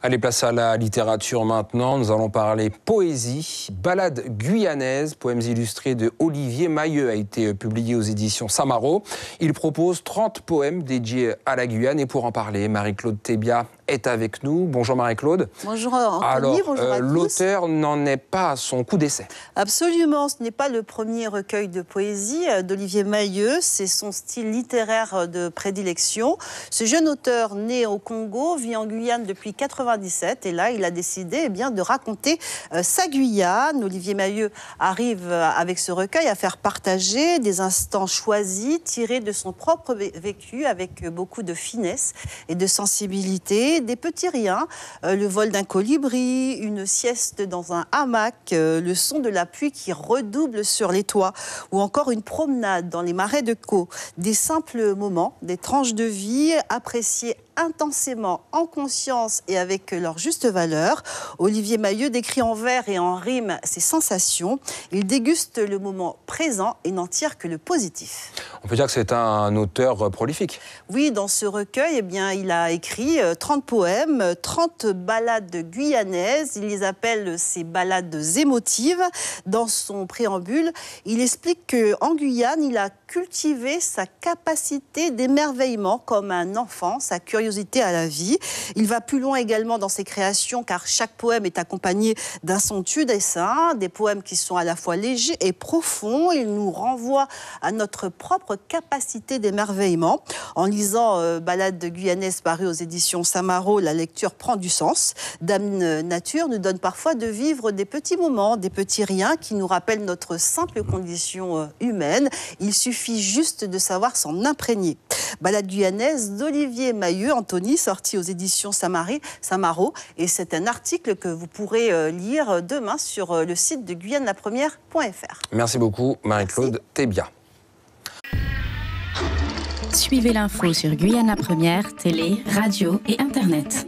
Allez, place à la littérature maintenant. Nous allons parler poésie. Ballade guyanaise, poèmes illustrés de Olivier Mahieu, a été publié aux éditions Samaro. Il propose 30 poèmes dédiés à la Guyane. Et pour en parler, Marie-Claude Thébia est avec nous. Bonjour Marie-Claude. Bonjour Anthony, alors, bonjour à tous. L'auteur n'en est pas à son coup d'essai. Absolument, ce n'est pas le premier recueil de poésie d'Olivier Mahieu, c'est son style littéraire de prédilection. Ce jeune auteur, né au Congo, vit en Guyane depuis 1997 et là, il a décidé de raconter sa Guyane. Olivier Mahieu arrive avec ce recueil à faire partager des instants choisis, tirés de son propre vécu avec beaucoup de finesse et de sensibilité. Des petits riens, le vol d'un colibri, une sieste dans un hamac, le son de la pluie qui redouble sur les toits ou encore une promenade dans les marais de Caux. Des simples moments, des tranches de vie appréciées intensément, en conscience et avec leur juste valeur. Olivier Mahieu décrit en vers et en rime ses sensations. Il déguste le moment présent et n'en tire que le positif. On peut dire que c'est un auteur prolifique. Oui, dans ce recueil, il a écrit 30 poèmes, 30 ballades guyanaises. Il les appelle ses ballades émotives. Dans son préambule, il explique qu'en Guyane, il a cultivé sa capacité d'émerveillement comme un enfant, sa curiosité à la vie. Il va plus loin également dans ses créations car chaque poème est accompagné d'un somptueux dessin, des poèmes qui sont à la fois légers et profonds. Il nous renvoie à notre propre capacité d'émerveillement. En lisant Ballade guyanaise parue aux éditions Samaro, la lecture prend du sens. Dame Nature nous donne parfois de vivre des petits moments, des petits riens qui nous rappellent notre simple condition humaine. Il suffit juste de savoir s'en imprégner. Ballade guyanaise d'Olivier Mahieu, Anthony, sorti aux éditions Samaro. Et c'est un article que vous pourrez lire demain sur le site de guyanelapremière.fr. Merci beaucoup Marie-Claude Thébia. Suivez l'info sur Guyane la Première, télé, radio et internet.